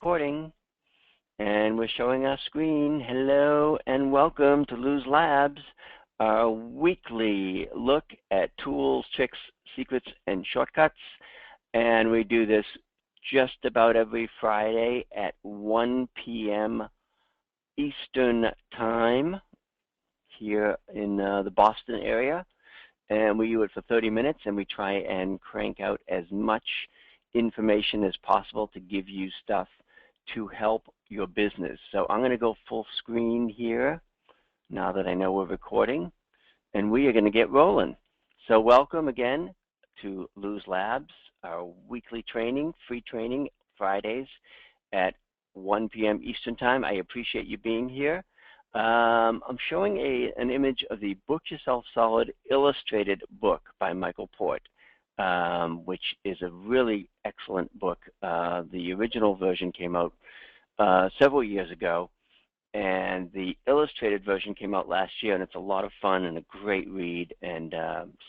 Recording, and we're showing our screen. Hello and welcome to Luz Labs, our weekly look at tools, tricks, secrets, and shortcuts. And we do this just about every Friday at 1 p.m. Eastern Time here in the Boston area. And we do it for 30 minutes, and we try and crank out as much information as possible to give you stuff to help your business. So I'm going to go full screen here now that I know we're recording, and we are going to get rolling. So welcome again to Luz Labs, our weekly training, free training, Fridays at 1 p.m. Eastern Time. I appreciate you being here. I'm showing an image of the Book Yourself Solid illustrated book by Michael Port, which is a really excellent book. The original version came out several years ago, and the illustrated version came out last year, and it's a lot of fun and a great read. And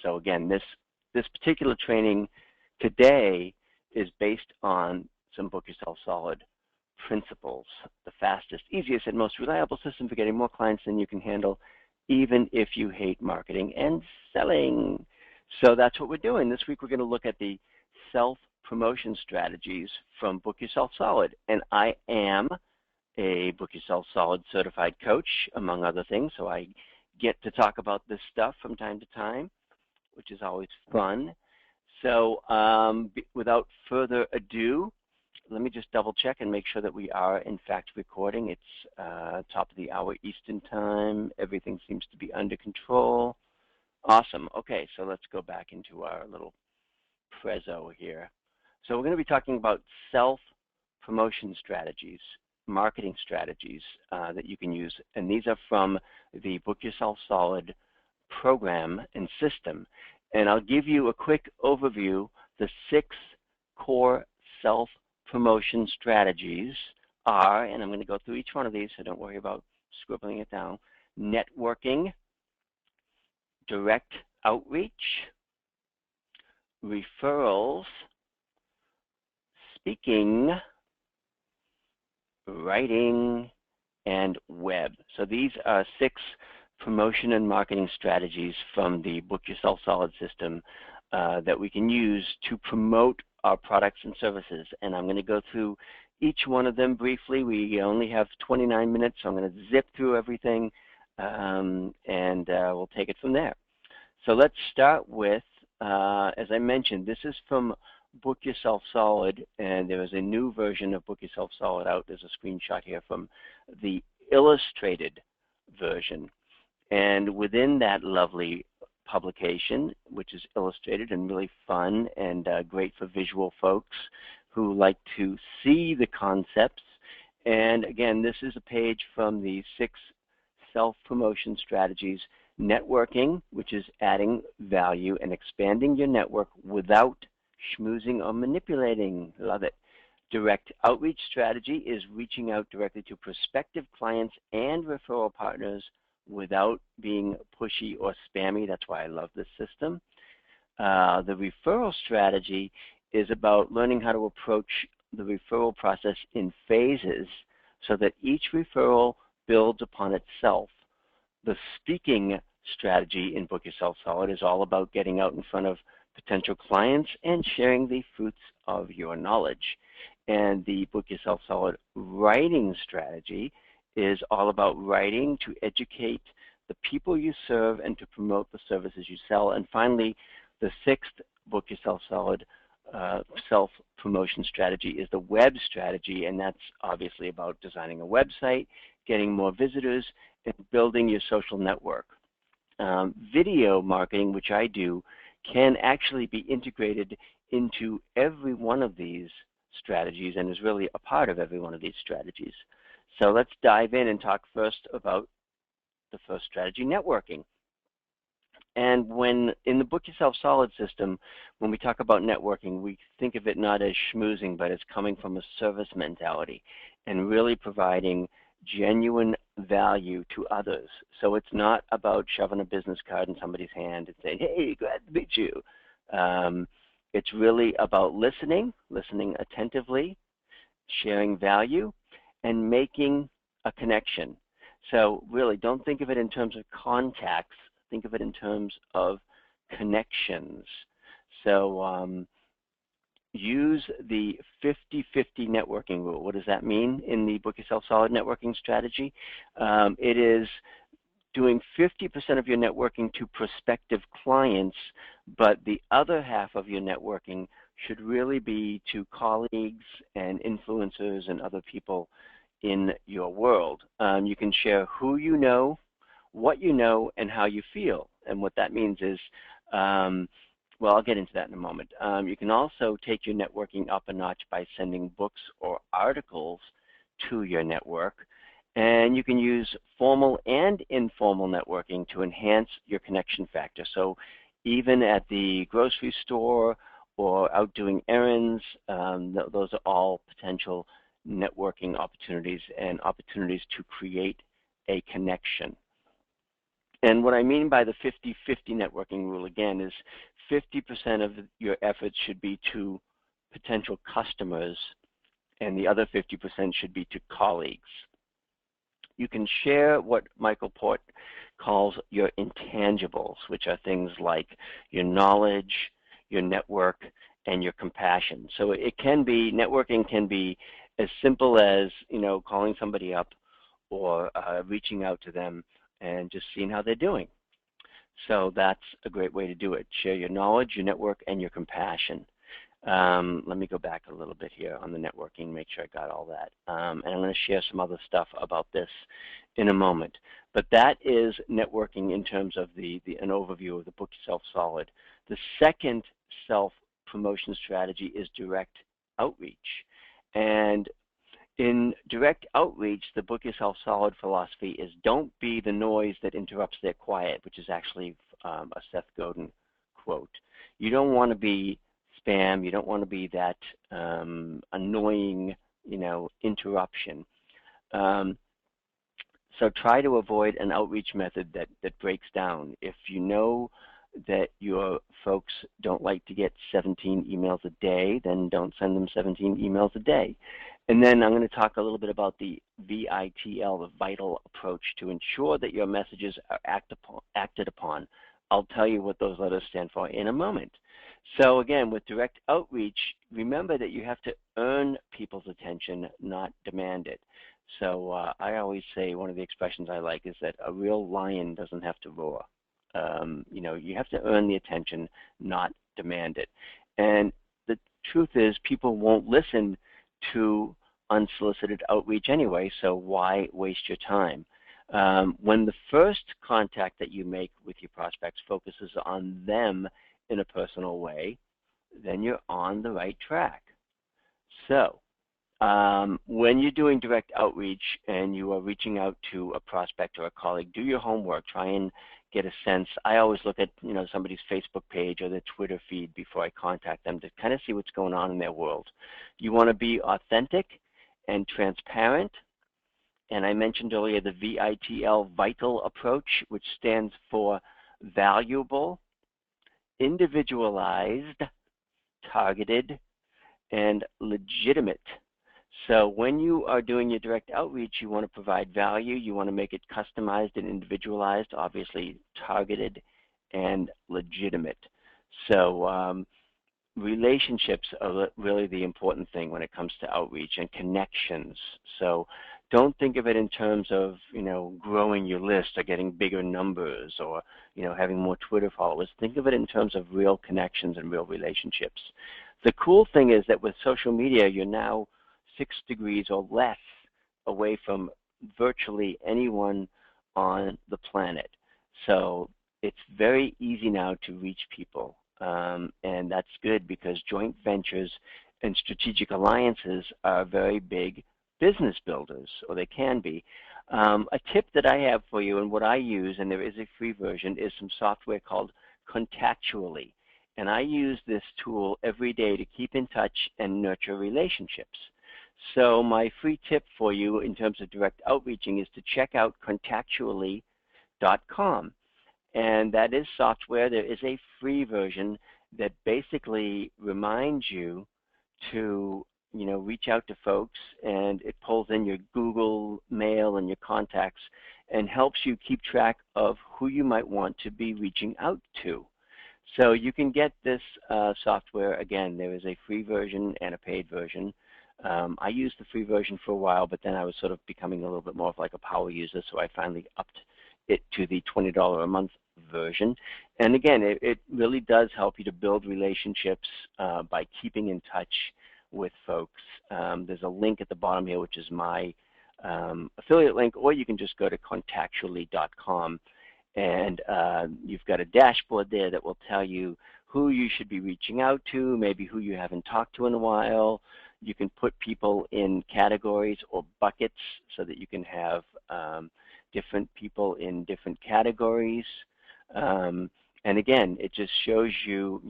so again, this particular training today is based on some Book Yourself Solid principles, the fastest, easiest, and most reliable system for getting more clients than you can handle, even if you hate marketing and selling. So that's what we're doing. This week we're going to look at the self-promotion strategies from Book Yourself Solid. And I am a Book Yourself Solid certified coach, among other things, so I get to talk about this stuff from time to time, which is always fun. So without further ado, let me just double check and make sure that we are in fact recording. It's top of the hour Eastern Time. Everything seems to be under control. Awesome. Okay, so let's go back into our little prezzo here. So we're going to be talking about self-promotion strategies, marketing strategies that you can use. And these are from the Book Yourself Solid program and system. And I'll give you a quick overview. The 6 core self-promotion strategies are, and I'm going to go through each one of these, so don't worry about scribbling it down: networking, direct outreach, referrals, speaking, writing, and web. So these are 6 promotion and marketing strategies from the Book Yourself Solid system that we can use to promote our products and services. And I'm going to go through each one of them briefly. We only have 29 minutes, so I'm going to zip through everything, and we'll take it from there. So let's start with, as I mentioned, this is from Book Yourself Solid, and there is a new version of Book Yourself Solid out. There's a screenshot here from the illustrated version. And within that lovely publication, which is illustrated and really fun and great for visual folks who like to see the concepts. And again, this is a page from the 6 self-promotion strategies. Networking, which is adding value and expanding your network without schmoozing or manipulating. Love it. Direct outreach strategy is reaching out directly to prospective clients and referral partners without being pushy or spammy. That's why I love this system. The referral strategy is about learning how to approach the referral process in phases so that each referral builds upon itself. The speaking strategy in Book Yourself Solid is all about getting out in front of potential clients and sharing the fruits of your knowledge. And the Book Yourself Solid writing strategy is all about writing to educate the people you serve and to promote the services you sell. And finally, the 6th Book Yourself Solid self-promotion strategy is the web strategy, and that's obviously about designing a website, getting more visitors, and building your social network. Video marketing, which I do, can actually be integrated into every one of these strategies and is really a part of every one of these strategies. So let's dive in and talk first about the first strategy, networking. And when in the Book Yourself Solid system, when we talk about networking, we think of it not as schmoozing, but as coming from a service mentality and really providing genuine value to others. So it's not about shoving a business card in somebody's hand and saying, hey, glad to meet you. It's really about listening attentively, sharing value, and making a connection. So really, don't think of it in terms of contacts. Think of it in terms of connections. So use the 50-50 networking rule. What does that mean in the Book Yourself Solid networking strategy? It is doing 50% of your networking to prospective clients, but the other half of your networking should really be to colleagues and influencers and other people in your world. You can share who you know, what you know, and how you feel. And what that means is, well, I'll get into that in a moment. You can also take your networking up a notch by sending books or articles to your network. And you can use formal and informal networking to enhance your connection factor. So even at the grocery store or out doing errands, those are all potential networking opportunities and opportunities to create a connection. And what I mean by the 50-50 networking rule, again, is 50% of your efforts should be to potential customers, and the other 50% should be to colleagues. You can share what Michael Port calls your intangibles, which are things like your knowledge, your network, and your compassion. So it can be, networking can be as simple as, calling somebody up or reaching out to them and just seeing how they're doing. So that's a great way to do it. Share your knowledge, your network, and your compassion. Let me go back a little bit here on the networking, make sure I got all that. And I'm going to share some other stuff about this in a moment. But that is networking in terms of an overview of the Book Yourself Solid. The second self-promotion strategy is direct outreach. And in direct outreach, the Book Yourself Solid philosophy is don't be the noise that interrupts their quiet, which is actually a Seth Godin quote. You don't want to be spam. You don't want to be that annoying, interruption. So try to avoid an outreach method that breaks down. If you know that your folks don't like to get 17 emails a day, then don't send them 17 emails a day. And then I'm going to talk a little bit about the VITL, the vital approach, to ensure that your messages are acted upon. I'll tell you what those letters stand for in a moment. So again, with direct outreach, remember that you have to earn people's attention, not demand it. So I always say, one of the expressions I like is that a real lion doesn't have to roar. You have to earn the attention, not demand it. And the truth is, people won't listen to unsolicited outreach anyway, so why waste your time? When the first contact that you make with your prospects focuses on them in a personal way, then you're on the right track. So when you're doing direct outreach and you are reaching out to a prospect or a colleague, do your homework. Try and get a sense. I always look at somebody's Facebook page or their Twitter feed before I contact them to kind of see what's going on in their world. You want to be authentic and transparent. And I mentioned earlier the VITL, vital approach, which stands for valuable, individualized, targeted, and legitimate. So when you are doing your direct outreach, you want to provide value. You want to make it customized and individualized, obviously targeted and legitimate. So relationships are really the important thing when it comes to outreach, and connections. So don't think of it in terms of growing your list or getting bigger numbers or having more Twitter followers. Think of it in terms of real connections and real relationships. The cool thing is that with social media, you're now 6 degrees or less away from virtually anyone on the planet. So it's very easy now to reach people. And that's good, because joint ventures and strategic alliances are very big business builders, or they can be. A tip that I have for you, and what I use, and there is a free version, is some software called Contactually. And I use this tool every day to keep in touch and nurture relationships. So my free tip for you in terms of direct outreaching is to check out contactually.com. And that is software. There is a free version. that basically reminds you to, reach out to folks, and it pulls in your Google Mail and your contacts and helps you keep track of who you might want to be reaching out to. So you can get this software. Again, there is a free version and a paid version. I used the free version for a while, but then I was sort of becoming a little bit more of like a power user, so I finally upped it to the $20 a month version. And again, it really does help you to build relationships by keeping in touch with folks. There's a link at the bottom here, which is my affiliate link, or you can just go to contactually.com. And you've got a dashboard there that will tell you who you should be reaching out to, maybe who you haven't talked to in a while. You can put people in categories or buckets so that you can have different people in different categories. And again, it just shows you,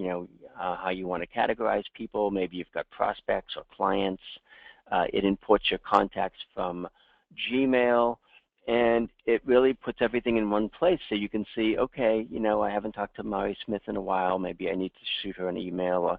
how you want to categorize people. Maybe you've got prospects or clients. It imports your contacts from Gmail. And it really puts everything in one place, so you can see, okay, I haven't talked to Mari Smith in a while. Maybe I need to shoot her an email or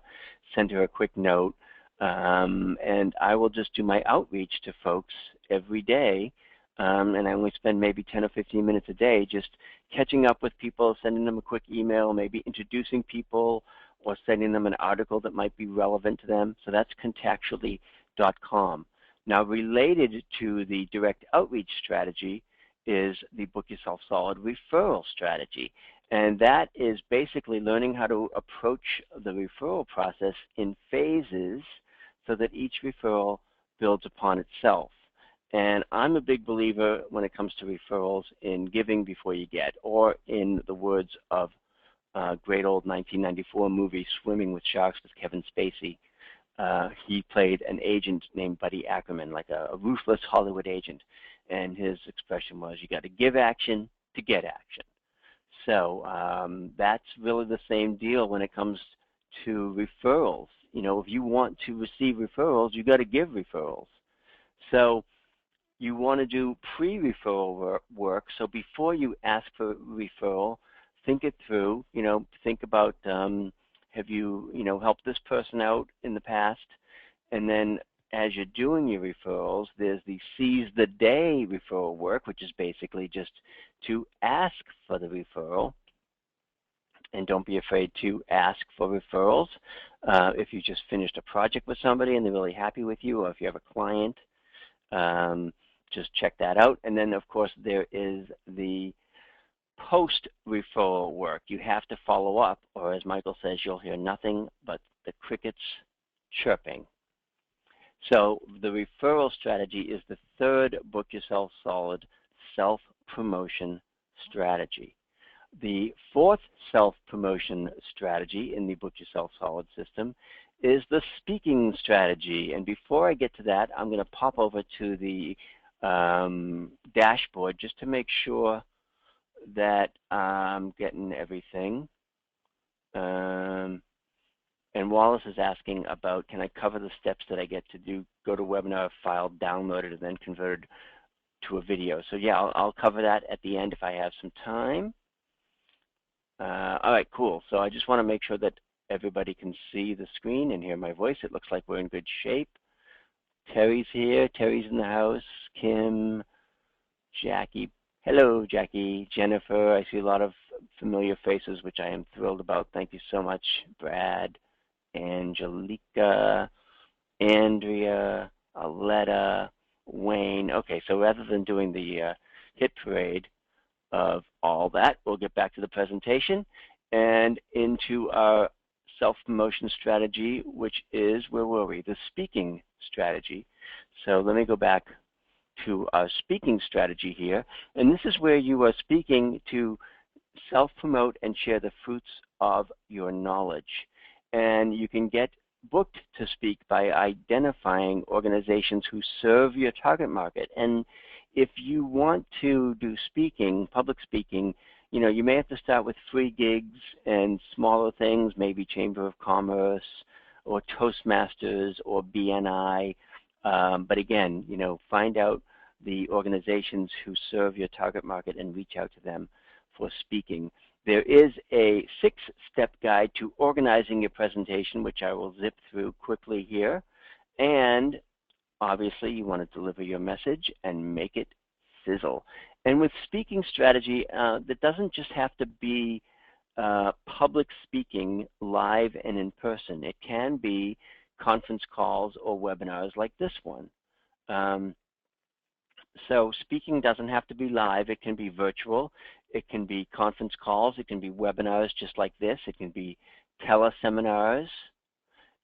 send her a quick note. And I will just do my outreach to folks every day. And I only spend maybe 10 or 15 minutes a day just catching up with people, sending them a quick email, maybe introducing people, or sending them an article that might be relevant to them. So that's contactually.com. Now, related to the direct outreach strategy is the Book Yourself Solid referral strategy. And that is basically learning how to approach the referral process in phases so that each referral builds upon itself. And I'm a big believer when it comes to referrals in giving before you get, or in the words of great old 1994 movie Swimming with Sharks with Kevin Spacey. He played an agent named Buddy Ackerman, like a ruthless Hollywood agent. And his expression was, you got to give action to get action. So that's really the same deal when it comes to referrals. If you want to receive referrals, you got to give referrals. So you want to do pre-referral work. So before you ask for referral, think it through. Think about, have you, helped this person out in the past? And then as you're doing your referrals, there's the seize the day referral work, which is basically just to ask for the referral. And don't be afraid to ask for referrals. If you just finished a project with somebody and they're really happy with you, or if you have a client, just check that out. And then, of course, there is the post-referral work. You have to follow up, or as Michael says, you'll hear nothing but the crickets chirping. So the referral strategy is the third Book Yourself Solid self-promotion strategy. The fourth self-promotion strategy in the Book Yourself Solid system is the speaking strategy. And before I get to that, I'm going to pop over to the dashboard just to make sure that I'm getting everything. And Wallace is asking about, can I cover the steps that I get to do, go to webinar file, download it, and then convert it to a video. So yeah, I'll cover that at the end if I have some time. All right, cool. So I just want to make sure that everybody can see the screen and hear my voice. It looks like we're in good shape. Terry's here. Terry's in the house. Kim, Jackie. Hello, Jackie. Jennifer. I see a lot of familiar faces, which I am thrilled about. Thank you so much. Brad, Angelica, Andrea, Aletta, Wayne. Okay, so rather than doing the hit parade of all that, we'll get back to the presentation and into our self-promotion strategy, which is, where were we? The speaking strategy. So let me go back to our speaking strategy here. And this is where you are speaking to self-promote and share the fruits of your knowledge. And you can get booked to speak by identifying organizations who serve your target market. And if you want to do speaking, public speaking, you may have to start with free gigs and smaller things, maybe Chamber of Commerce or Toastmasters or BNI. But again, find out the organizations who serve your target market and reach out to them for speaking. There is a 6-step guide to organizing your presentation, which I will zip through quickly here. And obviously, you want to deliver your message and make it sizzle. And with speaking strategy, that doesn't just have to be public speaking live and in person. It can be conference calls or webinars like this one. So speaking doesn't have to be live. It can be virtual. It can be conference calls. It can be webinars just like this. It can be teleseminars.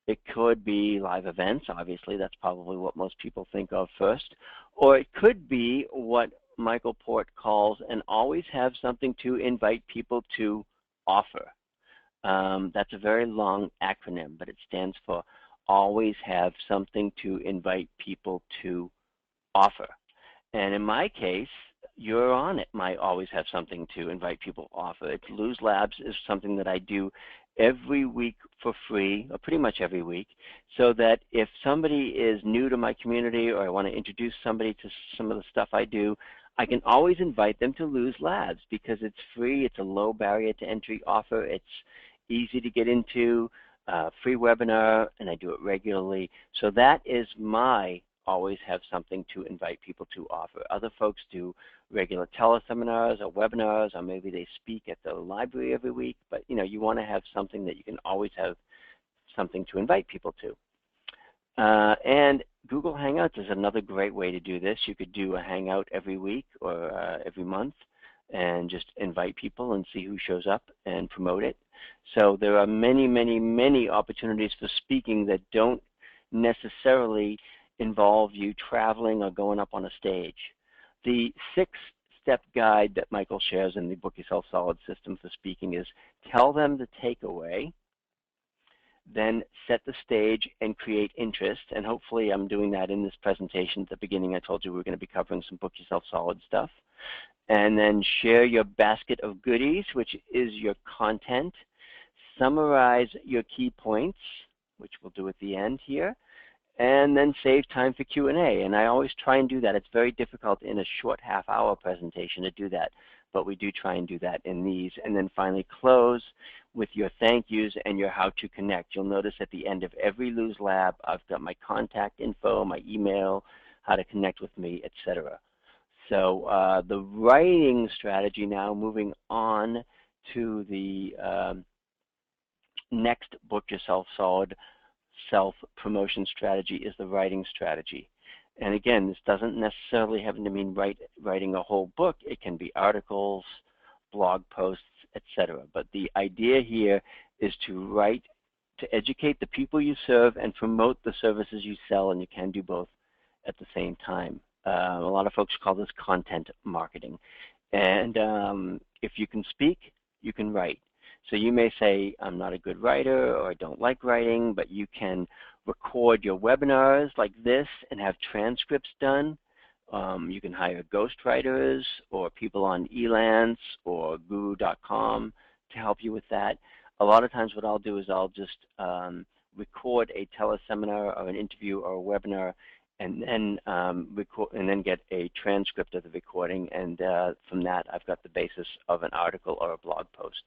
It could be live events. Obviously, that's probably what most people think of first. Or it could be what Michael Port calls and always have something to invite people to offer. That's a very long acronym, but it stands for always have something to invite people to offer. And in my case, you're on it. I always have something to invite people to offer. It's Lose Labs is something that I do every week for free, or pretty much every week, so that if somebody is new to my community or I want to introduce somebody to some of the stuff I do, I can always invite them to Lose Labs because it's free. It's a low barrier to entry offer. It's easy to get into, free webinar, and I do it regularly. So that is my always have something to invite people to offer. Other folks do regular teleseminars or webinars, or maybe they speak at the library every week, but you want to have something that you can always have something to invite people to. And Google Hangouts is another great way to do this. You could do a Hangout every week or every month and just invite people and see who shows up and promote it. So there are many, many, many opportunities for speaking that don't necessarily involve you traveling or going up on a stage. The 6-step guide that Michael shares in the Book Yourself Solid System for Speaking is tell them the takeaway, then set the stage and create interest. And hopefully I'm doing that in this presentation. At the beginning I told you we were going to be covering some Book Yourself Solid stuff. And then share your basket of goodies, which is your content. Summarize your key points, which we'll do at the end here. And then save time for Q&A. And I always try and do that. It's very difficult in a short half-hour presentation to do that, but we do try and do that in these. And then finally close with your thank yous and your how to connect. You'll notice at the end of every Lose Lab, I've got my contact info, my email, how to connect with me, etc. So the writing strategy now, moving on to the next Book Yourself Solid self-promotion strategy is the writing strategy. And again, this doesn't necessarily have to mean writing a whole book. It can be articles, blog posts, etc. But the idea here is to write to educate the people you serve and promote the services you sell, and you can do both at the same time. A lot of folks call this content marketing. And if you can speak, you can write. So you may say, I'm not a good writer or I don't like writing, but you can record your webinars like this and have transcripts done. You can hire ghostwriters or people on Elance or guru.com to help you with that. A lot of times what I'll do is I'll just record a teleseminar or an interview or a webinar and then get a transcript of the recording, and from that I've got the basis of an article or a blog post.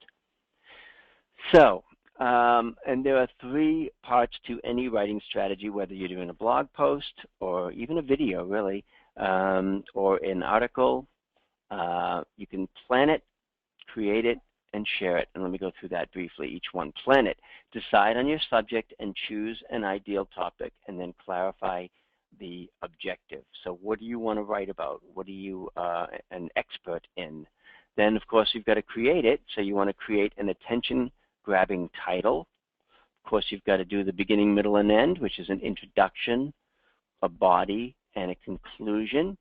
So, and there are 3 parts to any writing strategy, whether you're doing a blog post or even a video, really, or an article. You can plan it, create it, and share it. And let me go through that briefly, each one. Plan it. Decide on your subject and choose an ideal topic, and then clarify the objective. So what do you want to write about? What are you an expert in? Then, of course, you've got to create it. So you want to create an attention-grabbing title. Of course, you've got to do the beginning, middle, and end, which is an introduction, a body, and a conclusion.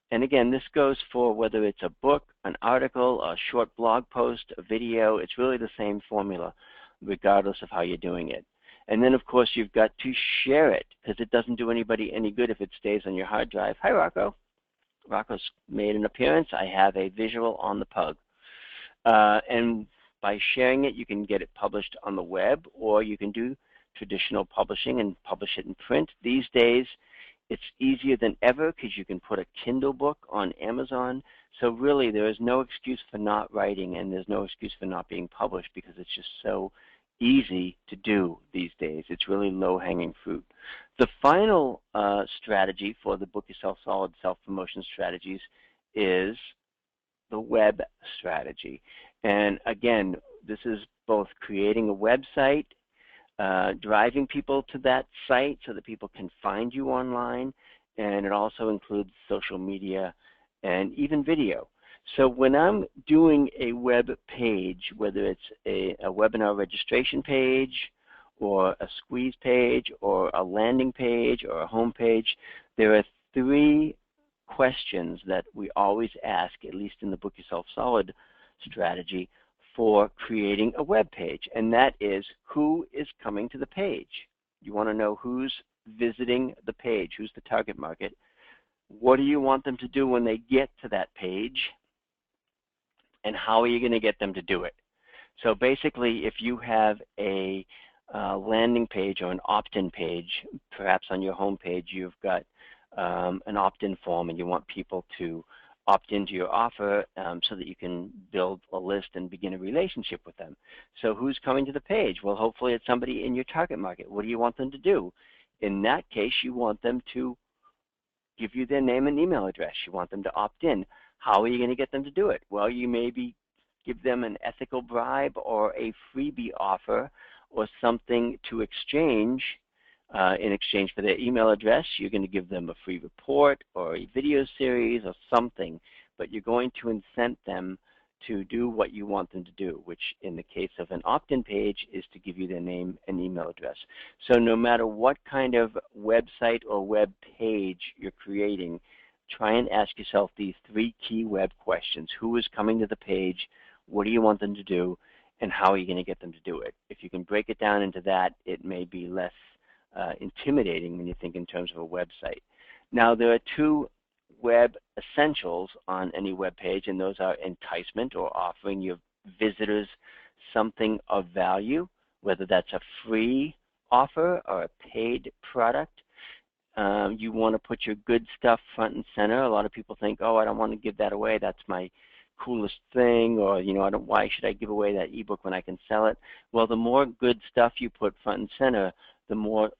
And again, this goes for whether it's a book, an article, a short blog post, a video. It's really the same formula, regardless of how you're doing it. And then, of course, you've got to share it, because it doesn't do anybody any good if it stays on your hard drive. Hi, Rocco. Rocco's made an appearance. I have a visual on the pug. And by sharing it, you can get it published on the web, or you can do traditional publishing and publish it in print. These days, It's easier than ever because you can put a Kindle book on Amazon. So really, there is no excuse for not writing, and there's no excuse for not being published because it's just so easy to do these days. It's really low-hanging fruit. The final strategy for the Book Yourself Solid self-promotion strategies is the web strategy. And again, this is both creating a website, driving people to that site so that people can find you online, and it also includes social media and even video. So when I'm doing a web page, whether it's a webinar registration page or a squeeze page or a landing page or a home page, there are 3 questions that we always ask, at least in the Book Yourself Solid strategy, for creating a web page, and that is, who is coming to the page? You want to know who's visiting the page, who's the target market. What do you want them to do when they get to that page, and how are you going to get them to do it? So basically, if you have a landing page or an opt-in page, perhaps on your home page you've got an opt-in form and you want people to opt into your offer so that you can build a list and begin a relationship with them. So who's coming to the page? Well, hopefully it's somebody in your target market. What do you want them to do? In that case, you want them to give you their name and email address. You want them to opt in. How are you going to get them to do it? Well, you maybe give them an ethical bribe or a freebie offer or something to exchange. In exchange for their email address, you're going to give them a free report or a video series or something, but you're going to incent them to do what you want them to do, which in the case of an opt-in page is to give you their name and email address. So no matter what kind of website or web page you're creating, try and ask yourself these 3 key web questions. Who is coming to the page? What do you want them to do? And how are you going to get them to do it? If you can break it down into that, it may be less intimidating when you think in terms of a website. Now, there are 2 web essentials on any web page, and those are enticement, or offering your visitors something of value, whether that's a free offer or a paid product. You want to put your good stuff front and center. A lot of people think, oh, I don't want to give that away. That's my coolest thing, or why should I give away that ebook when I can sell it? Well, the more good stuff you put front and center, the more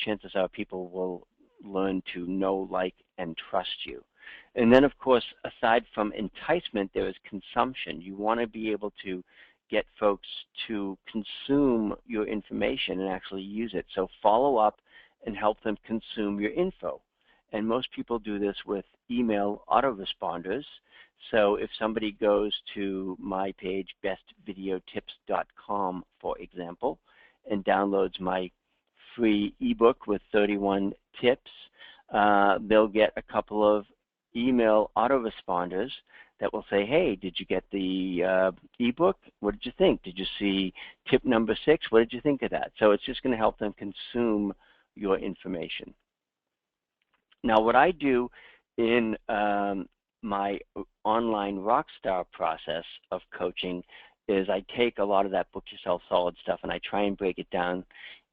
chances are people will learn to know, like, and trust you. And then, of course, aside from enticement, there is consumption. You want to be able to get folks to consume your information and actually use it. So follow up and help them consume your info. And most people do this with email autoresponders. So if somebody goes to my page, bestvideotips.com, for example, and downloads my free ebook with 31 tips, they'll get a couple of email autoresponders that will say, hey, did you get the ebook? What did you think? Did you see tip number 6? What did you think of that? So it's just going to help them consume your information. Now, what I do in my online rockstar process of coaching is I take a lot of that Book Yourself Solid stuff and I try and break it down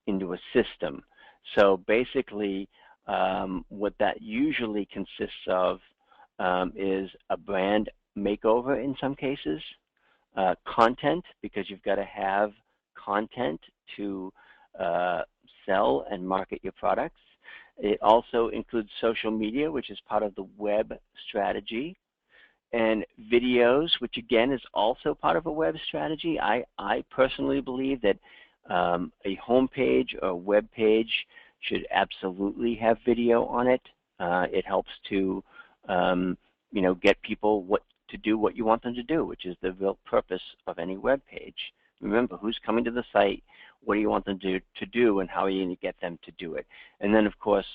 into a system. So basically, what that usually consists of is a brand makeover in some cases, content, because you've got to have content to sell and market your products. It also includes social media, which is part of the web strategy, and videos, which again is also part of a web strategy. I personally believe that a home page or web page should absolutely have video on it. It helps to get people to do what you want them to do, which is the real purpose of any web page. Remember, who's coming to the site, what do you want them to do, and how are you going to get them to do it? And then, of course,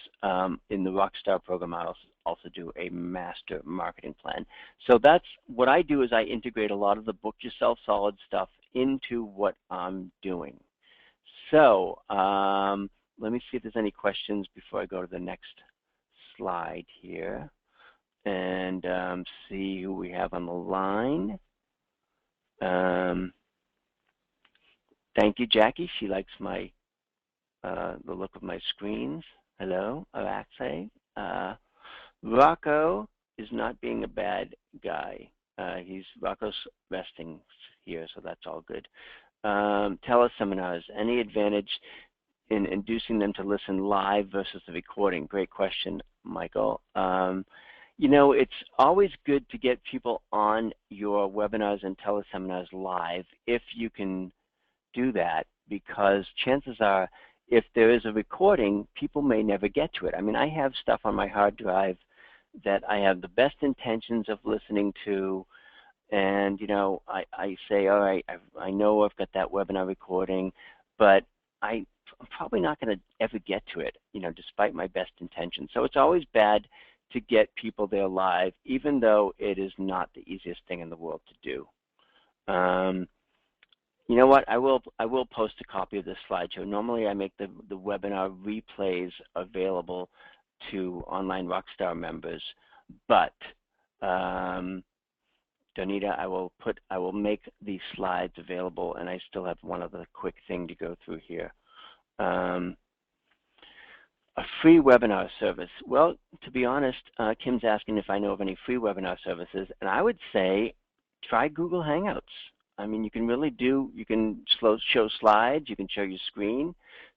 in the Rockstar program, I also do a master marketing plan. So that's what I do, is I integrate a lot of the Book Yourself Solid stuff into what I'm doing. So let me see if there's any questions before I go to the next slide here and see who we have on the line. Thank you, Jackie. She likes my the look of my screens. Hello, Araxe. Rocco is not being a bad guy. Rocco's resting here, so that's all good. Teleseminars, any advantage in inducing them to listen live versus the recording? Great question, Michael. You know, it's always good to get people on your webinars and teleseminars live if you can do that, because chances are if there is a recording, people may never get to it. I mean, I have stuff on my hard drive that I have the best intentions of listening to, and you know, I say, all right, I know I've got that webinar recording, but I'm probably not going to ever get to it, you know, despite my best intentions. So it's always bad to get people there live, even though it is not the easiest thing in the world to do. You know what? I will post a copy of this slideshow. Normally, I make the webinar replays available to Online Rockstar members, but Donita, I will make these slides available, and I still have one other quick thing to go through here. A free webinar service. Well, to be honest, Kim's asking if I know of any free webinar services, and I would say try Google Hangouts. I mean, you can really do, you can show slides, you can show your screen.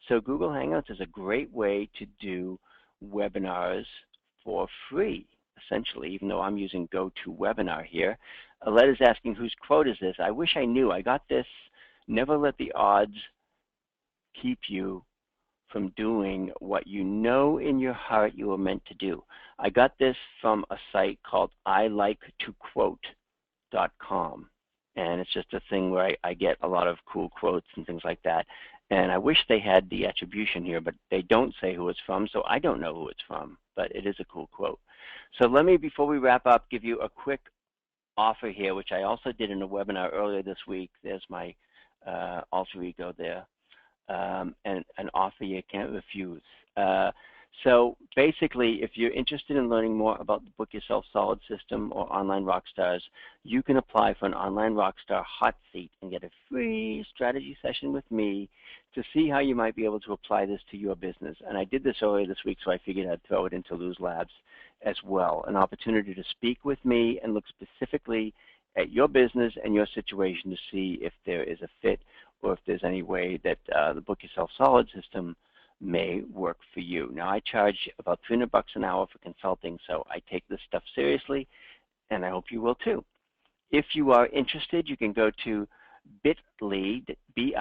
So Google Hangouts is a great way to do webinars for free, essentially, even though I'm using GoToWebinar here. Alette is asking, whose quote is this? I wish I knew. I got this. Never let the odds keep you from doing what you know in your heart you were meant to do. I got this from a site called iliketoquote.com. And it's just a thing where I get a lot of cool quotes and things like that. And I wish they had the attribution here, but they don't say who it's from, so I don't know who it's from, but it is a cool quote. So let me, before we wrap up, give you a quick offer here, which I also did in a webinar earlier this week. There's my alter ego there. And an offer you can't refuse. So basically, if you're interested in learning more about the Book Yourself Solid system or Online Rockstars, you can apply for an Online Rockstar hot seat and get a free strategy session with me to see how you might be able to apply this to your business. And I did this earlier this week, so I figured I'd throw it into Luz Labs as well. An opportunity to speak with me and look specifically at your business and your situation to see if there is a fit or if there's any way that the Book Yourself Solid system may work for you. Now, I charge about $300 an hour for consulting, so I take this stuff seriously, and I hope you will too. If you are interested, you can go to bit.ly, bit.ly/Lou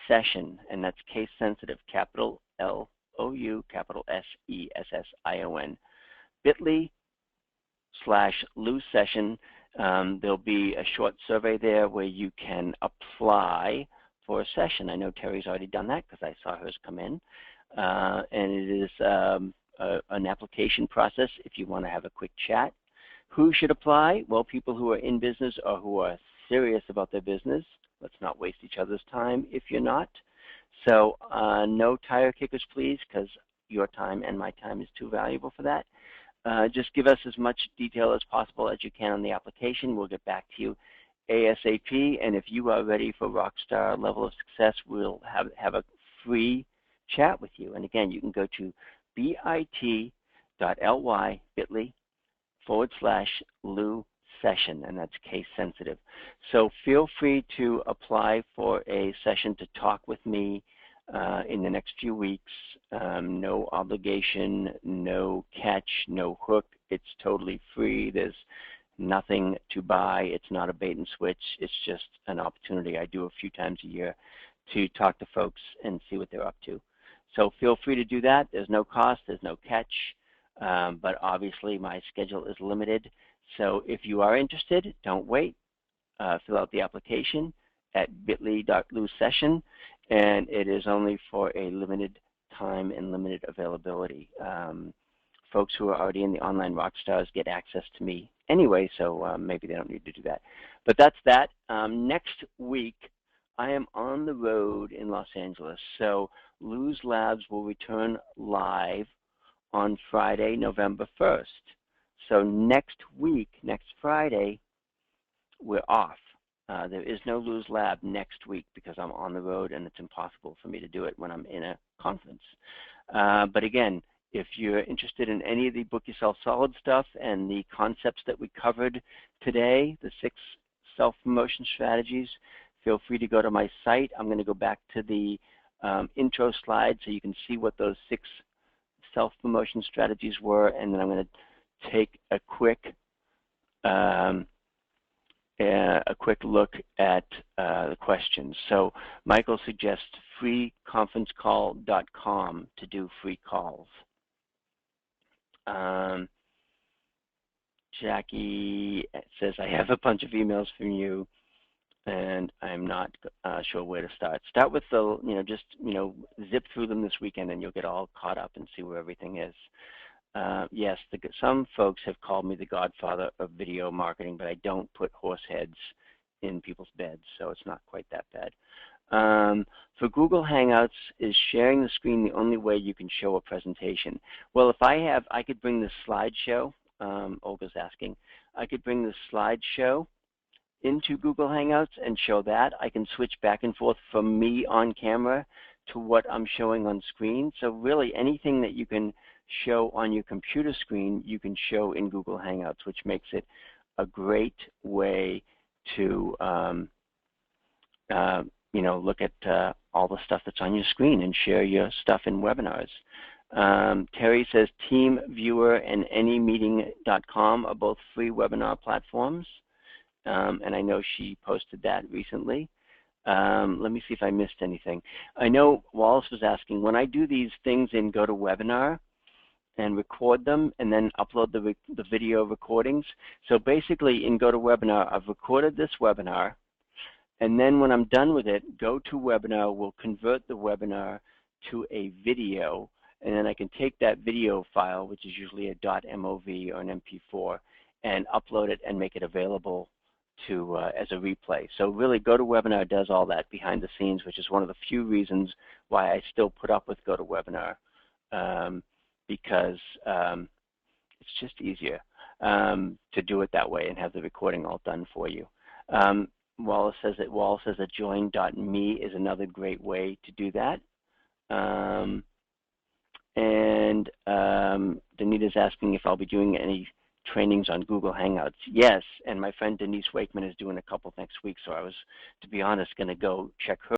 Session, and that's case sensitive, capital L-O-U, capital S-E-S-S-I-O-N, bit.ly/Lou Session. There'll be a short survey there where you can apply for a session. I know Terry's already done that because I saw hers come in. And it is an application process if you want to have a quick chat. Who should apply? Well, people who are in business or who are serious about their business. Let's not waste each other's time if you're not. So no tire kickers, please, because your time and my time is too valuable for that. Just give us as much detail as possible as you can on the application. We'll get back to you ASAP, and if you are ready for Rockstar level of success, we'll have a free chat with you. And again, you can go to bit.ly, bit.ly/Lou Session, and that's case sensitive. So feel free to apply for a session to talk with me in the next few weeks. No obligation, no catch, no hook. It's totally free. There's nothing to buy. It's not a bait and switch. It's just an opportunity I do a few times a year to talk to folks and see what they're up to. So feel free to do that. There's no cost. There's no catch. But obviously my schedule is limited. So if you are interested, don't wait. Fill out the application at bit.ly/Lou-Session, and it is only for a limited time and limited availability. Folks who are already in the Online Rockstars get access to me anyway, so maybe they don't need to do that. But that's that. Next week, I am on the road in Los Angeles, so Luz Labs will return live on Friday, November 1st. So next week, next Friday, we're off. There is no Lose Lab next week because I'm on the road and it's impossible for me to do it when I'm in a conference. But again, if you're interested in any of the Book Yourself Solid stuff and the concepts that we covered today, the 6 self-promotion strategies, feel free to go to my site. I'm going to go back to the intro slide so you can see what those 6 self-promotion strategies were, and then I'm going to take a quick look at the questions. So Michael suggests freeconferencecall.com to do free calls. Jackie says, I have a bunch of emails from you and I'm not sure where to start. Start with the, just, zip through them this weekend and you'll get all caught up and see where everything is. Yes, some folks have called me the godfather of video marketing, but I don't put horse heads in people's beds, so it's not quite that bad. For Google Hangouts, is sharing the screen the only way you can show a presentation? Well, if I could bring the slideshow, Olga's asking, I could bring the slideshow into Google Hangouts and show that. I can switch back and forth from me on camera to what I'm showing on screen. So really anything that you can show on your computer screen, you can show in Google Hangouts, which makes it a great way to look at all the stuff that's on your screen and share your stuff in webinars. Terry says TeamViewer and AnyMeeting.com are both free webinar platforms, and I know she posted that recently. Let me see if I missed anything. I know Wallace was asking, when I do these things in GoToWebinar and record them and then upload the video recordings, so basically in GoToWebinar, I've recorded this webinar, and then when I'm done with it, GoToWebinar will convert the webinar to a video, and then I can take that video file, which is usually a .mov or an MP4, and upload it and make it available to as a replay. So really GoToWebinar does all that behind the scenes, which is one of the few reasons why I still put up with GoToWebinar, because it's just easier to do it that way and have the recording all done for you. Wallace says that join.me is another great way to do that. And Danita's asking if I'll be doing any trainings on Google Hangouts. Yes, and my friend Denise Wakeman is doing a couple next week, so I was, to be honest, going to go check her